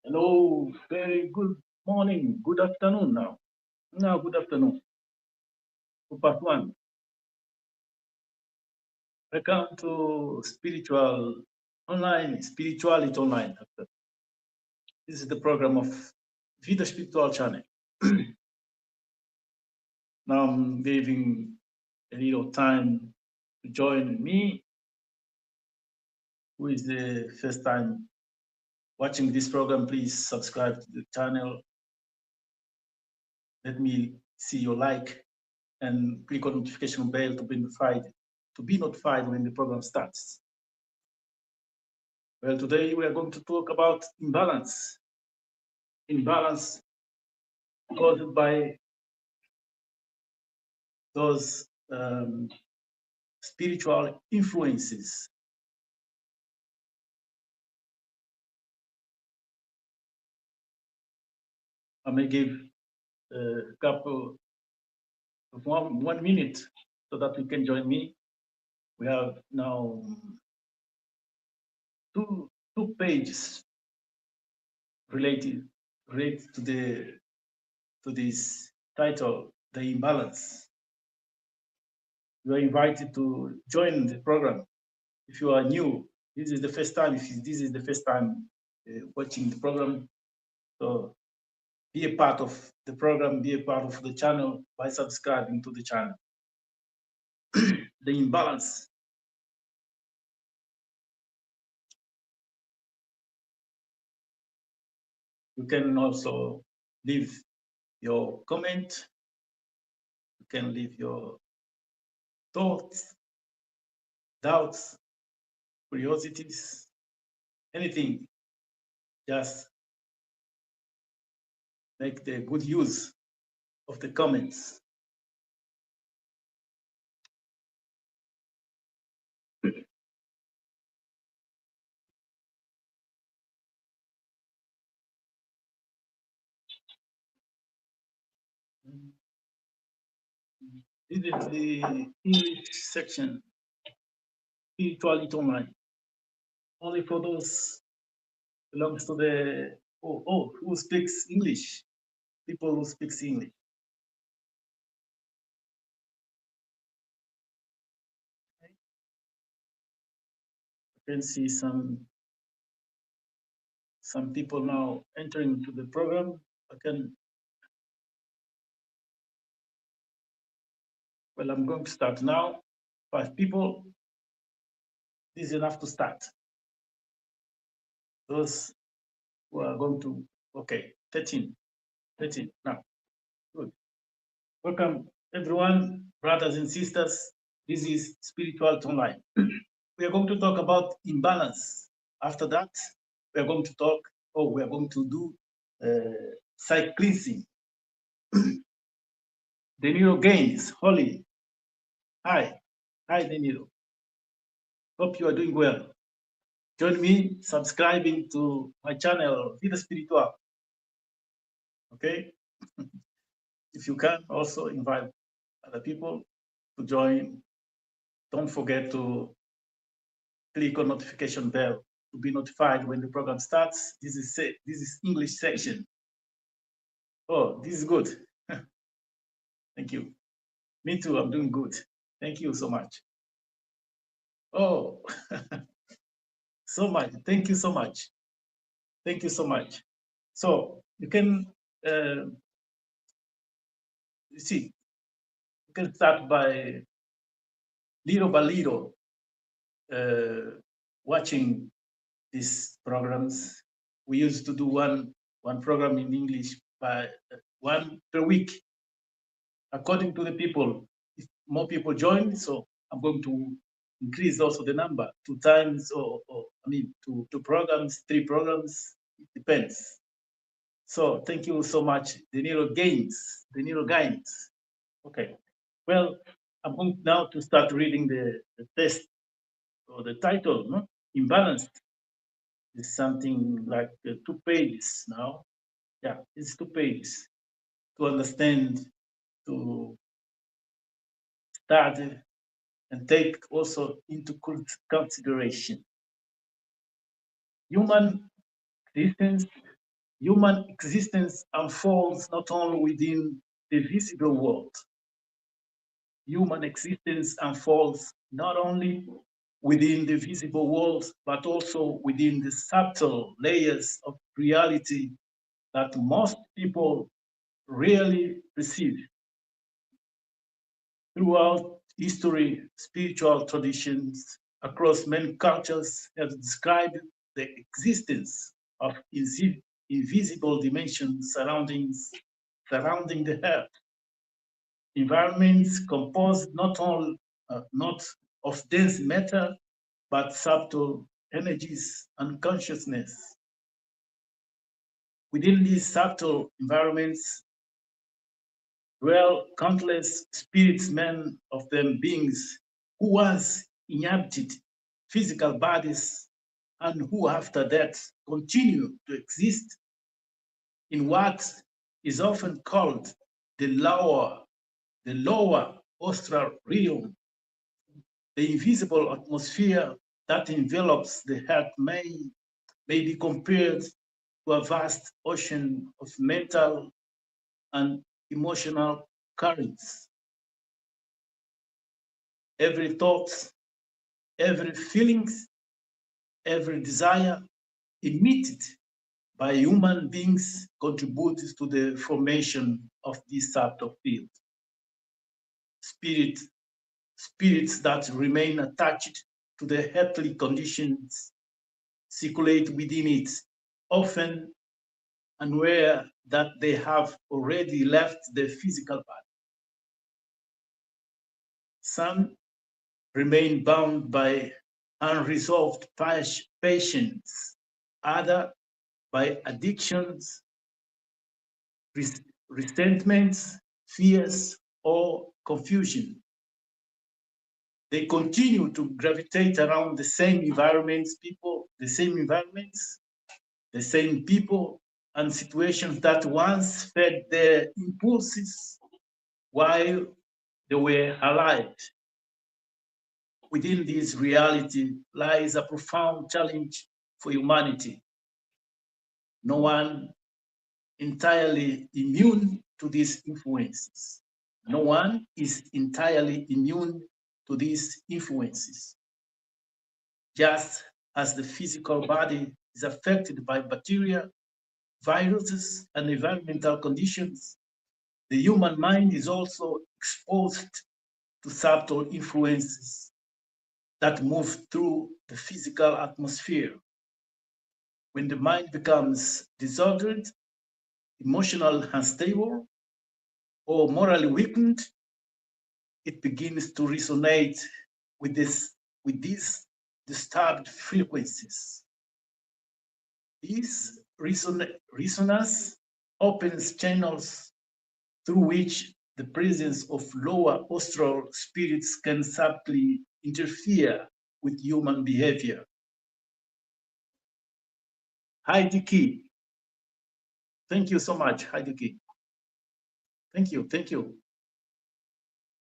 Hello, very good morning, good afternoon now. Now, good afternoon. For part one, welcome to spirituality online. This is the program of Vida Spiritual channel. Now I'm giving a little time to join me, who is the first time watching this program. Please subscribe to the channel. Let me see your like and click on notification bell to be notified when the program starts. Well, today we are going to talk about imbalance. Imbalance caused by those spiritual influences. I may give a couple of 1 minute so that you can join me. We have now two pages related to this title, the imbalance. You are invited to join the program. If you are new, this is the first time. If this is the first time watching the program, so be a part of the program, be a part of the channel by subscribing to the channel. The imbalance. You can also leave your comment. You can leave your thoughts, doubts, curiosities, anything. Just make the good use of the comments. This is the English section, spirituality online. Only for those belongs to the who speaks English, people who speaks English. You can see some people now entering into the program. Well, I'm going to start now. 5 people, this is enough to start. Those who are going to, okay, 13 now, good. Welcome everyone, brothers and sisters. This is Spiritual Online. We are going to talk about imbalance. After that, we are going to talk, we are going to do site cleansing. Danilo Gaines, Holly. Hi, Danilo. Hope you are doing well. Join me subscribing to my channel, Vida Spiritual. Okay? If you can, also invite other people to join. Don't forget to click on notification bell to be notified when the program starts. This is English section. Oh, this is good. Thank you. Me too, I'm doing good. Thank you so much. Oh, so much. Thank you so much. Thank you so much. So you can see, you can start by little watching these programs. We used to do one program in English by one per week, according to the people. If more people join, so I'm going to increase also the number 2 times, or I mean, two programs, 3 programs. It depends. So thank you so much, Danilo Gaines. Okay. Well, I'm going now to start reading the test or the title, no? Imbalance. It's something like 2 pages now. Yeah, it's 2 pages to understand, to start and take also into consideration. Human existence, human existence unfolds not only within the visible world. Human existence unfolds not only within the visible world, but also within the subtle layers of reality that most people rarely perceive. Throughout history, spiritual traditions across many cultures have described the existence of invisible dimensions surrounding the earth, environments composed not of dense matter, but subtle energies and consciousness. Within these subtle environments dwell countless spirits, men of them beings who once inhabited physical bodies and who after death continue to exist in what is often called the lower astral realm. The invisible atmosphere that envelops the earth may be compared to a vast ocean of mental and emotional currents. Every thought, every feeling, every desire emitted by human beings contributes to the formation of this subtle field. Spirit, spirits that remain attached to the earthly conditions circulate within it, often unaware that they have already left the physical body. Some remain bound by unresolved passions, other by addictions, resentments, fears, or confusion. They continue to gravitate around the same environments, the same people, and situations that once fed their impulses while they were alive. Within this reality lies a profound challenge for humanity. No one entirely immune to these influences. No one is entirely immune to these influences. Just as the physical body is affected by bacteria, viruses, and environmental conditions, the human mind is also exposed to subtle influences that move through the physical atmosphere. When the mind becomes disordered, emotionally unstable, or morally weakened, it begins to resonate with these disturbed frequencies. This resonance opens channels through which the presence of lower astral spirits can subtly interfere with human behavior. Heidi Key, thank you so much, Heidi Key. Thank you, thank you.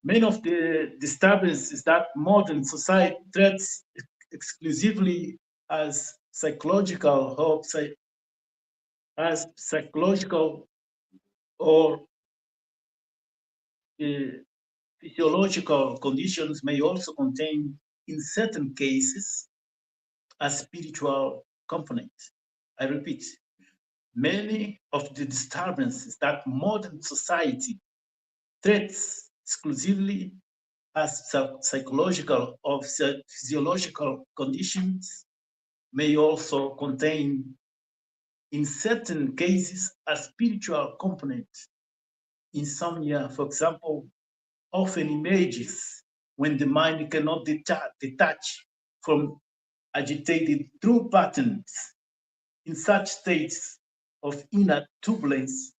Many of the disturbances that modern society treats exclusively as psychological or or uh, physiological conditions may also contain, in certain cases, a spiritual component. I repeat, many of the disturbances that modern society treats exclusively as psychological or physiological conditions may also contain, in certain cases, a spiritual component. Insomnia, for example, often emerges when the mind cannot detach from agitated through patterns. In such states of inner turbulence,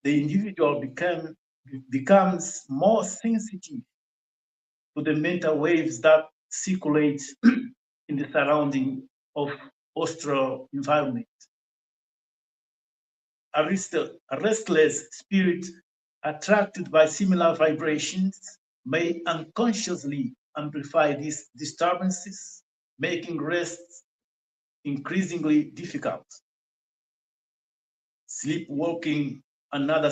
the individual becomes more sensitive to the mental waves that circulate in the surrounding of astral environment. A restless spirit attracted by similar vibrations may unconsciously amplify these disturbances, making rest increasingly difficult. Sleepwalking, and other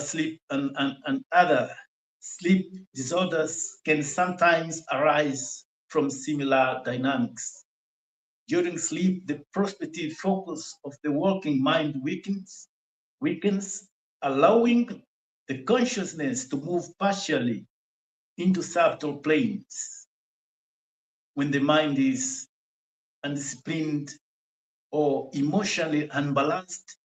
sleep disorders can sometimes arise from similar dynamics. During sleep, the prospective focus of the working mind weakens, allowing the consciousness to move partially into subtle planes. When the mind is undisciplined or emotionally unbalanced,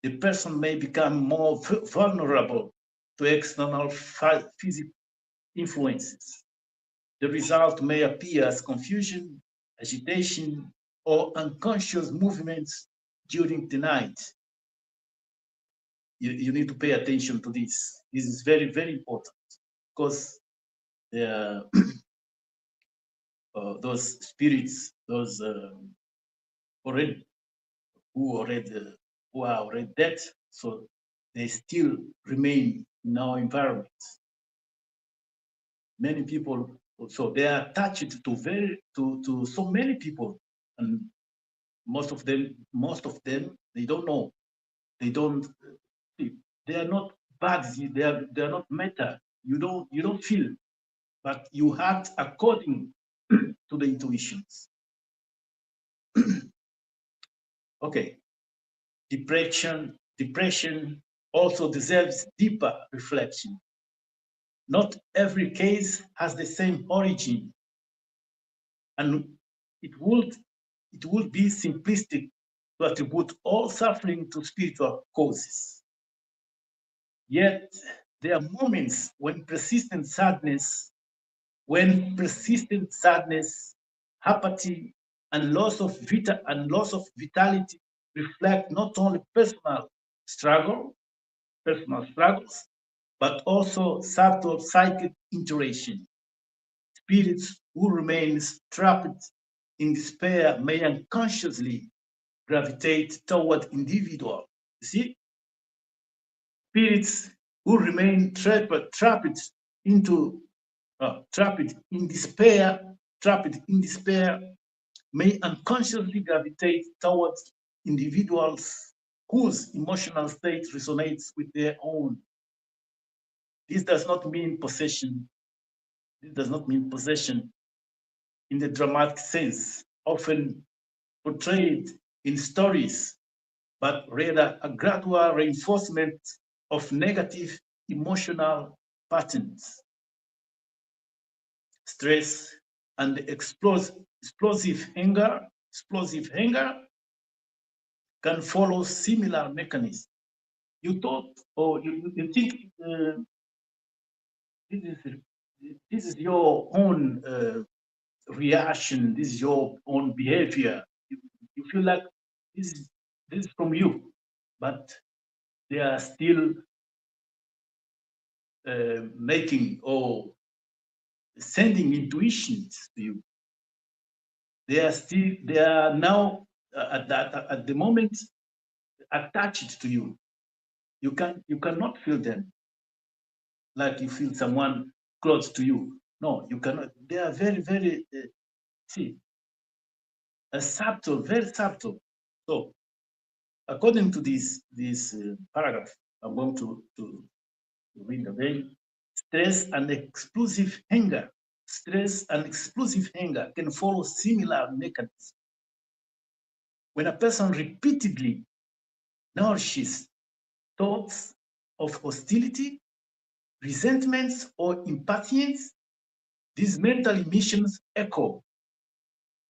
the person may become more vulnerable to external physical influences. The result may appear as confusion, agitation, or unconscious movements during the night. You need to pay attention to this. This is very, very important because those spirits, those already who are already dead, so they still remain in our environment. Many people, so they are attached to so many people, and most of them, they don't know, they don't, they are not bugs, they are not matter. You don't feel, but you act according to the intuitions. Okay, depression also deserves deeper reflection. Not every case has the same origin, and it would be simplistic to attribute all suffering to spiritual causes. Yet there are moments when persistent sadness, apathy, and loss of vitality reflect not only personal struggles, but also subtle psychic interaction. Spirits who remain trapped in despair may unconsciously gravitate toward individual. You see, spirits who remain into trapped in despair may unconsciously gravitate towards individuals whose emotional state resonates with their own. This does not mean possession. This does not mean possession in the dramatic sense, often portrayed in stories, but rather a gradual reinforcement of negative emotional patterns. Stress and explosive anger can follow similar mechanisms. You thought, or you think this is this is your own reaction, this is your own behavior. You feel like this is from you, but they are still making or sending intuitions to you. They are now at the moment attached to you. You cannot feel them like you feel someone close to you. No, you cannot. They are very, very see, subtle, very subtle. So according to this paragraph, I'm going to read again. Stress and explosive anger can follow similar mechanisms. When a person repeatedly nourishes thoughts of hostility, resentments, or impatience, these mental emissions echo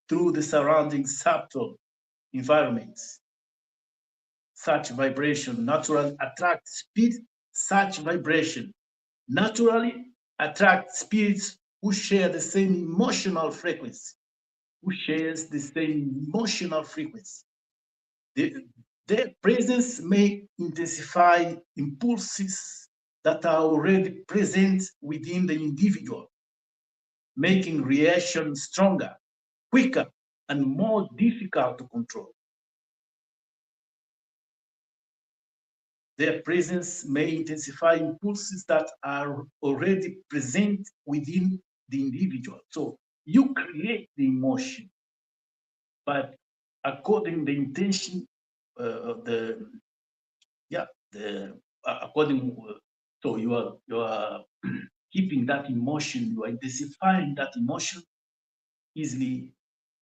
through the surrounding subtle environments. Such vibration naturally attracts who share the same emotional frequency, who shares the same emotional frequency. Their presence may intensify impulses that are already present within the individual, making reaction stronger, quicker, and more difficult to control. Their presence may intensify impulses that are already present within the individual. So you create the emotion, but according the intention, the yeah, the according so you are keeping that emotion, you are intensifying that emotion easily.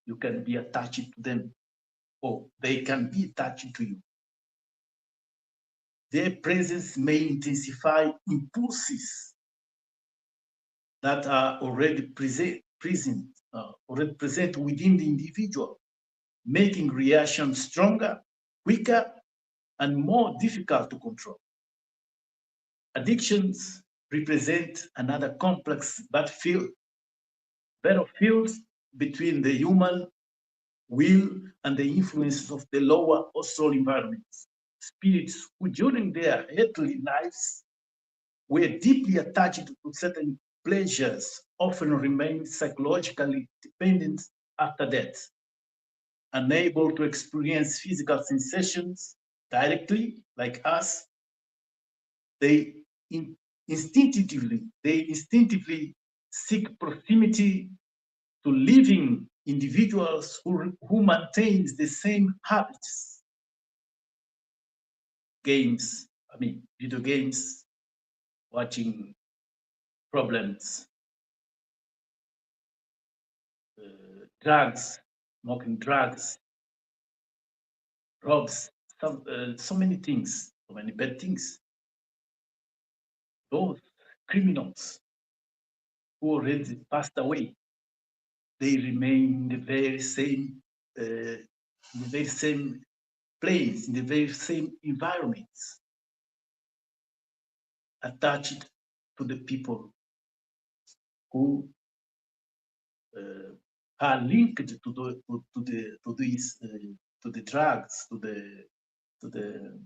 You can be attached to them, or they can be attached to you. Their presence may intensify impulses that are already already present within the individual, making reactions stronger, quicker, and more difficult to control. Addictions represent another complex battlefield between the human will and the influences of the lower austral environments. Spirits who during their earthly lives were deeply attached to certain pleasures often remain psychologically dependent after death, unable to experience physical sensations directly like us. They in, instinctively seek proximity to living individuals who maintain the same habits, video games, watching problems, drugs, smoking drugs, robs, so many things, so many bad things. Those criminals who already passed away, they remain in the very same, place, in the very same environments, attached to the people who uh, are linked to the drugs, to the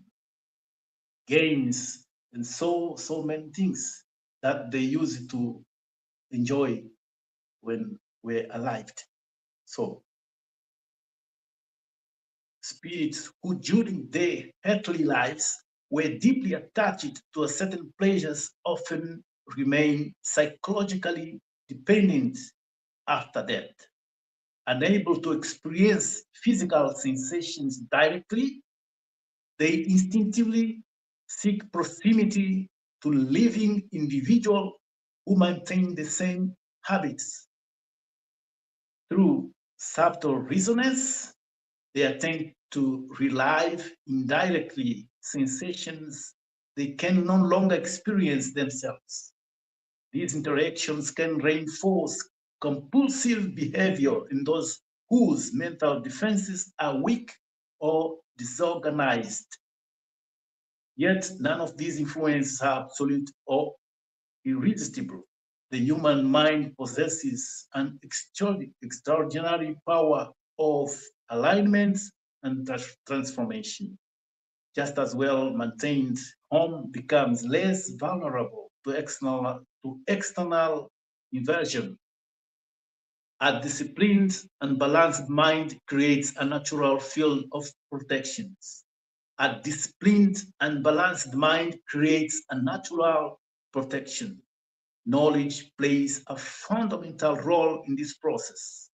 games, and so many things that they use to enjoy when we're alive. So spirits who during their earthly lives were deeply attached to a certain pleasures often remain psychologically dependent after death, unable to experience physical sensations directly. They instinctively seek proximity to living individuals who maintain the same habits. Through subtle resonance, they attempt to relive indirectly sensations they can no longer experience themselves. These interactions can reinforce compulsive behavior in those whose mental defenses are weak or disorganized. Yet none of these influences are absolute or irresistible. The human mind possesses an extraordinary power of alignment and transformation. Just as well maintained home becomes less vulnerable to external inversion. A disciplined and balanced mind creates a natural field of protections. A disciplined and balanced mind creates a natural protection. Knowledge plays a fundamental role in this process.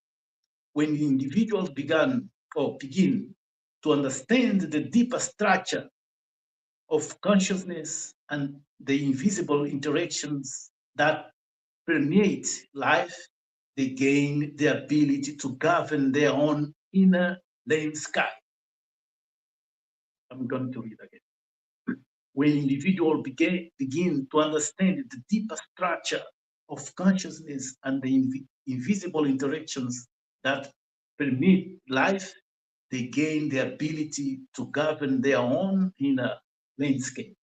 When the individuals begin to understand the deeper structure of consciousness and the invisible interactions that permeate life, they gain the ability to govern their own inner landscape. I'm going to read again. When individuals begin to understand the deeper structure of consciousness and the invisible interactions that permeate life, they gain the ability to govern their own inner landscape.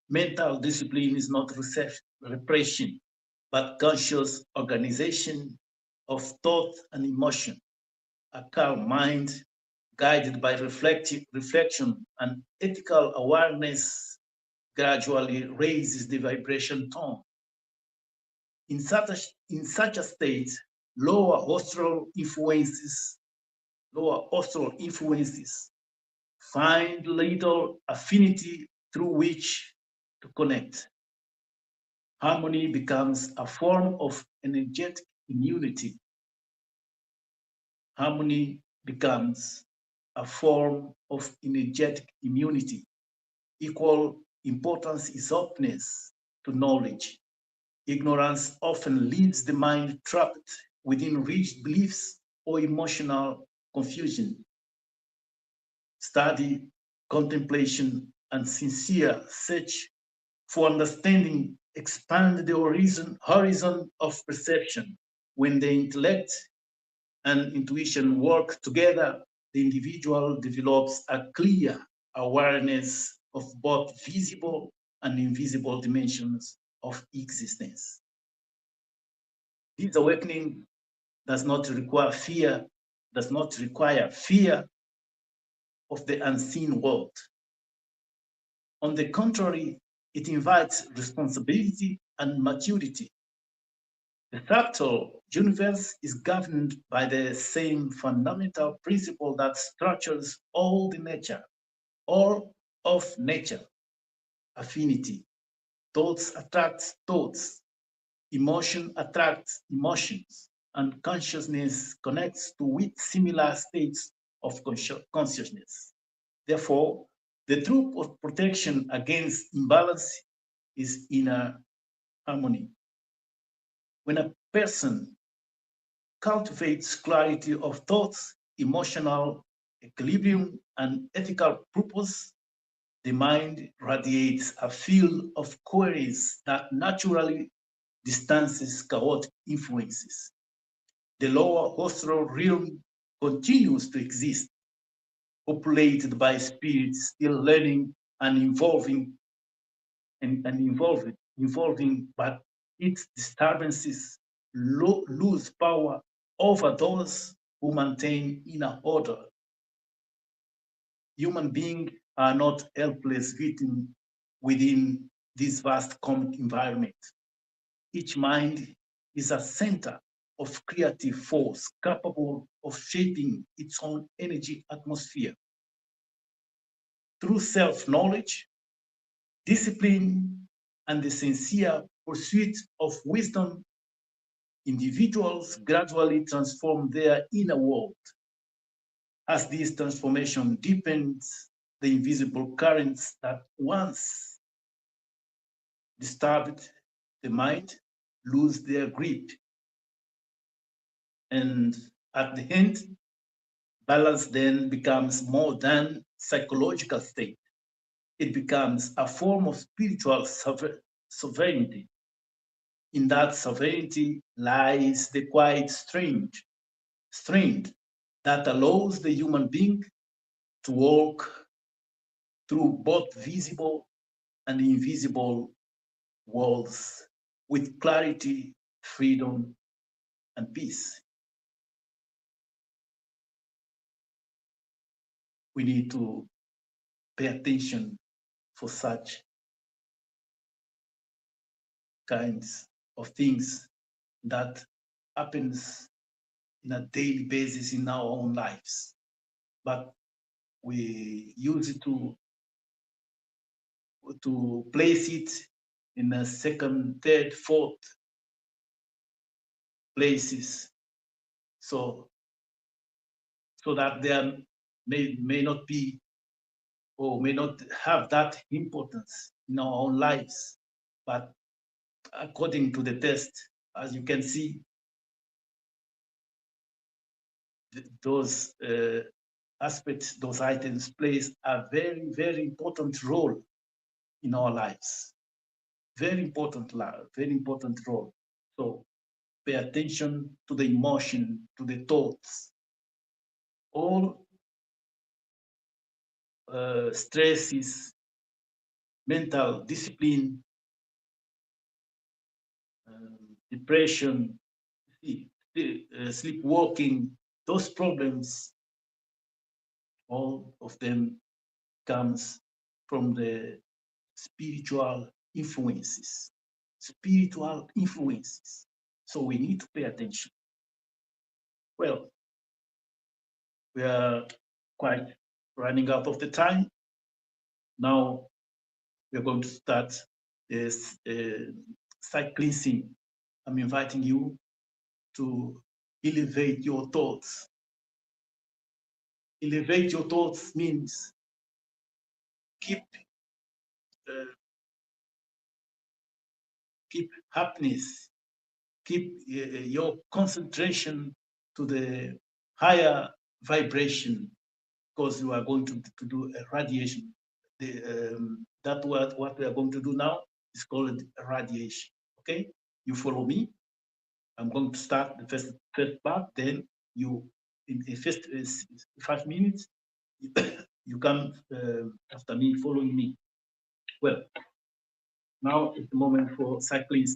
Mental discipline is not repression, but conscious organization of thought and emotion. A calm mind, guided by reflection and ethical awareness, gradually raises the vibration tone. In such a state, lower austral influences find little affinity through which to connect. Harmony becomes a form of energetic immunity. Harmony becomes a form of energetic immunity. Equal importance is openness to knowledge. Ignorance often leaves the mind trapped within rigid beliefs or emotional confusion. Study, contemplation, and sincere search for understanding expand the horizon of perception. When the intellect and intuition work together, the individual develops a clear awareness of both visible and invisible dimensions of existence. This awakening does not require fear of the unseen world. On the contrary, it invites responsibility and maturity. The subtle universe is governed by the same fundamental principle that structures all of nature: affinity. Thoughts attract thoughts, emotion attracts emotions, and consciousness connects to with similar states of consciousness. Therefore, the true protection against imbalance is inner harmony. When a person cultivates clarity of thoughts, emotional equilibrium, and ethical purpose, the mind radiates a field of coherence that naturally distances chaotic influences. The lower astral realm continues to exist, populated by spirits still learning and evolving, but its disturbances lose power over those who maintain inner order. Human beings are not helpless victims within this vast common environment. Each mind is a center of creative force capable of shaping its own energy atmosphere. Through self-knowledge, discipline, and the sincere pursuit of wisdom, individuals gradually transform their inner world. As this transformation deepens, the invisible currents that once disturbed the mind lose their grip. And at the end, balance then becomes more than psychological state. It becomes a form of spiritual sovereignty. In that sovereignty lies the quiet strength that allows the human being to walk through both visible and invisible worlds with clarity, freedom, and peace. We need to pay attention for such kinds of things that happens in a daily basis in our own lives. But we use it to place it in a second, third, fourth places. So that there may not be or may not have that importance in our own lives. But according to the test, as you can see, those aspects, those items plays a very, very important role in our lives. Very important role. So pay attention to the emotion, to the thoughts. All stresses, mental discipline, depression, sleepwalking, those problems, all of them comes from the spiritual influences. Spiritual influences. So we need to pay attention. Well, we are quite running out of the time. Now we're going to start this site cleansing. I'm inviting you to elevate your thoughts. Elevate your thoughts means keep uh, keep happiness, keep your concentration to the higher vibration, because you are going to do a radiation. That what we are going to do now is called radiation. Okay, you follow me. I'm going to start the first part. Then you, in the first 5 minutes, you come after me, following me. Well, now is the moment for cycling.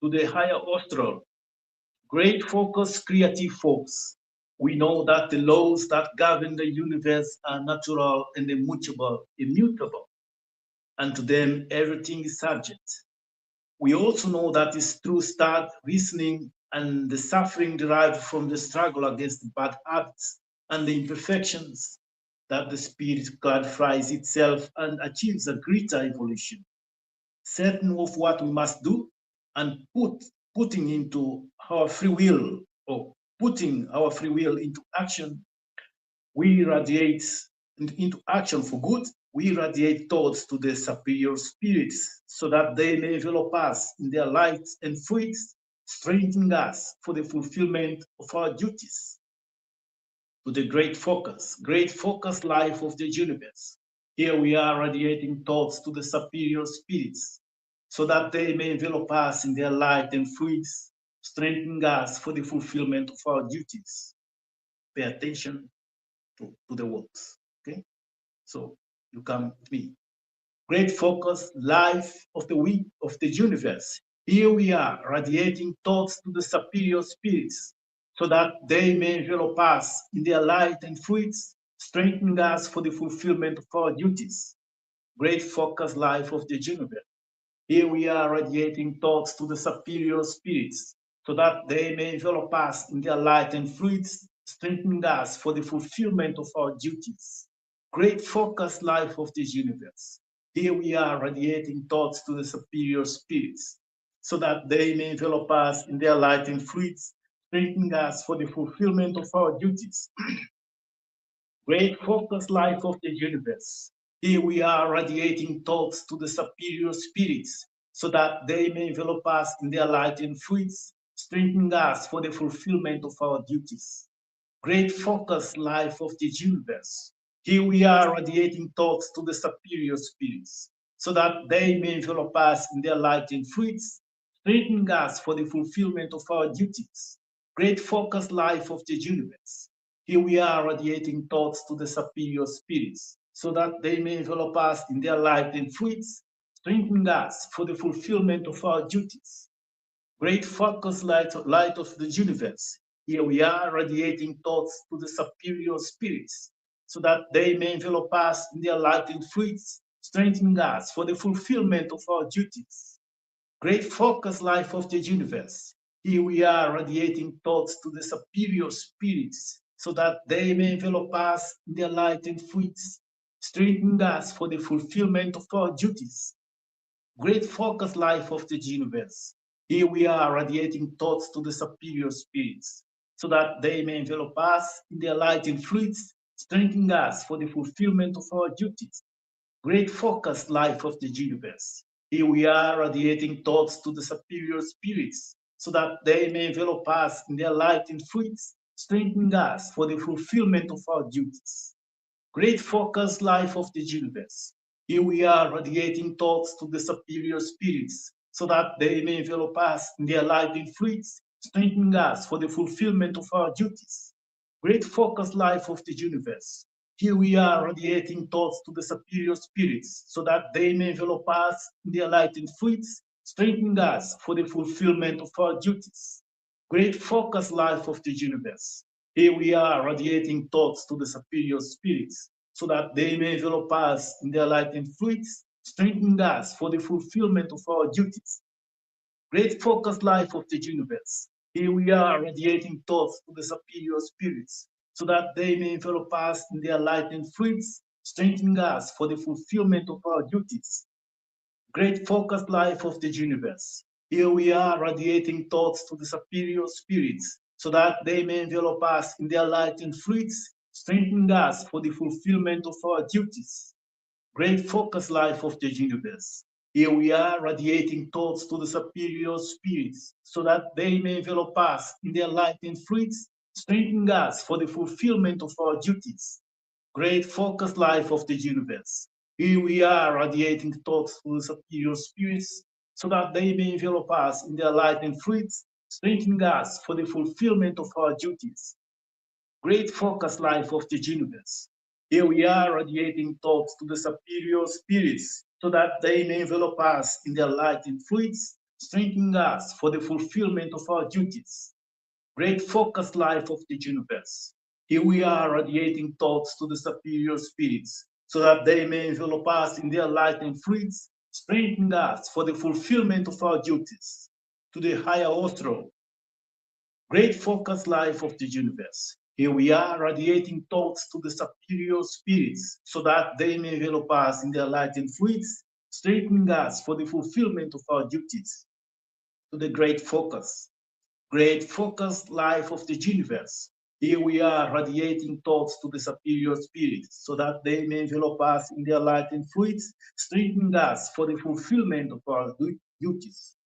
To the higher astral, great focus, creative force. We know that the laws that govern the universe are natural and immutable, and to them everything is subject. We also know that it's through start reasoning and the suffering derived from the struggle against bad habits and the imperfections that the spirit clarifies itself and achieves a greater evolution. Certain of what we must do and putting into our free will, or putting our free will into action, we radiate into action for good. We radiate thoughts to the superior spirits so that they may envelop us in their light and fruits, strengthening us for the fulfillment of our duties. To the great focus life of the universe. Here we are radiating thoughts to the superior spirits so that they may envelop us in their light and fruits, strengthening us for the fulfillment of our duties. Pay attention to the words. Okay? So you come with me. Great focus, life of the week of the universe. Here we are radiating thoughts to the superior spirits so that they may envelop us in their light and fruits, strengthening us for the fulfillment of our duties. Great focus, life of the universe. Here we are radiating thoughts to the superior spirits so that they may envelop us in their light and fruits, strengthening us for the fulfillment of our duties. Great focus, life of this universe. Here we are radiating thoughts to the superior spirits so that they may envelop us in their light and fruits, strengthening us for the fulfillment of our duties. Great focus, life of the universe. Here we are radiating thoughts to the superior spirits so that they may envelop us in their light and fruits, strengthening us for the fulfillment of our duties. Great focus, life of the universe. Here we are radiating thoughts to the superior spirits so that they may envelop us in their light and fruits, strengthening us for the fulfillment of our duties. Great focus, life of the universe. Here we are radiating thoughts to the superior spirits so that they may envelop us in their light and fruits, strengthening us for the fulfillment of our duties. Great focus, light of the universe. Here we are radiating thoughts to the superior spirits so that they may envelop us in their light and fruits, strengthening us for the fulfillment of our duties. Great focus, life of the universe. Here we are radiating thoughts to the superior spirits so that they may envelop us in their light and fruits, strengthening us for the fulfillment of our duties. Great focus, life of the universe. Here we are radiating thoughts to the superior spirits so that they may envelop us in their light and fruits, strengthening us for the fulfillment of our duties. Great focus, life of the universe. Here we are radiating thoughts to the superior spirits so that they may envelop us in their light and fruits, strengthening us for the fulfillment of our duties. Great focus, life of the universe. Here we are radiating thoughts to the superior spirits so that they may envelop us in their light and fruits, strengthening us for the fulfillment of our duties. Great focus, life of the universe. Here we are radiating thoughts to the superior spirits so that they may envelop us in their light and fruits, strengthening us for the fulfillment of our duties. Great focus, life of the universe. Here we are radiating thoughts to the superior spirits so that they may envelop us in their light and fruits, strengthening us for the fulfillment of our duties. Great focus, life of the universe. Here we are radiating thoughts to the superior spirits so that they may envelop us in their light and fruits, strengthening us for the fulfillment of our duties. Great focused life of the universe. Here we are radiating thoughts to the superior spirits, so that they may envelop us in their light and fruits, strengthening us for the fulfillment of our duties. Great focus life of the universe. Here we are radiating thoughts to the superior spirits, so that they may envelop us in their light and fruits, strengthening us for the fulfillment of our duties. Great focus life of the universe. Here we are radiating thoughts to the superior spirits, so that they may envelop us in their light and fruits, strengthening us for the fulfillment of our duties. Great focus life of the universe. Here we are radiating thoughts to the superior spirits, so that they may envelop us in their light and fruits, strengthening us for the fulfillment of our duties. Great focus life of the universe. Here we are radiating thoughts to the superior spirits, so that they may envelop us in their light and fruits, strengthening us for the fulfillment of our duties. To the higher astral, great focus life of the universe. Here we are radiating thoughts to the superior spirits, so that they may envelop us in their light and fruits, strengthening us for the fulfillment of our duties. To the great focused life of the universe. Here we are radiating thoughts to the superior spirits, so that they may envelop us in their light and fruits, strengthening us for the fulfillment of our duties.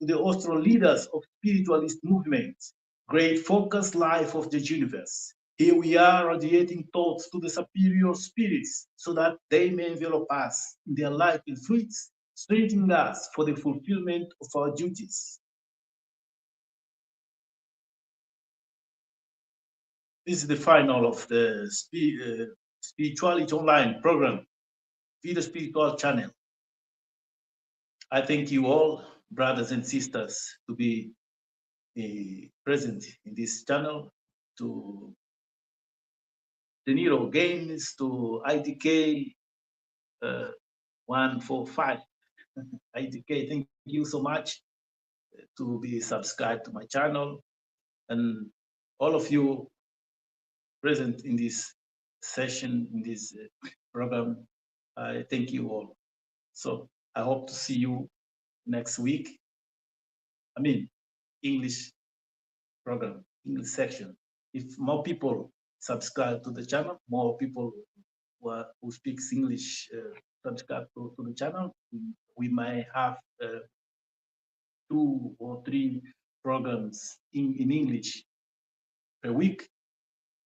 To the astral leaders of spiritualist movements, great focused life of the universe. Here we are radiating thoughts to the superior spirits, so that they may envelop us in their light and fruits, strengthening us for the fulfillment of our duties. This is the final of the Spirituality Online program, Vida Spiritual channel. I thank you all, brothers and sisters, to be present in this channel, to De Niro Games, to IDK 145. IDK, thank you so much to be subscribed to my channel, and all of you present in this session, in this program. I thank you all. So I hope to see you next week. I mean, English program, English section. If more people subscribe to the channel, more people who speaks English subscribe to the channel, we might have 2 or 3 programs in English per week.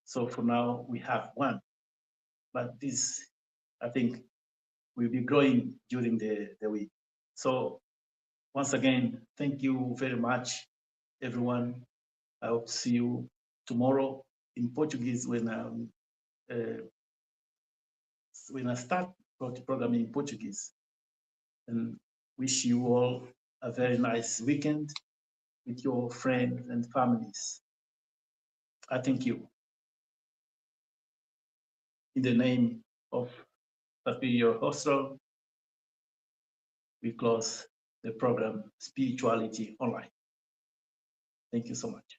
So for now, we have 1. But this, I think, will be growing during the week. So once again, thank you very much, everyone. I hope to see you tomorrow in Portuguese when I start the program in Portuguese. And wish you all a very nice weekend with your friends and families. I thank you. In the name of Superior Hostral, we close the program Spirituality Online. Thank you so much.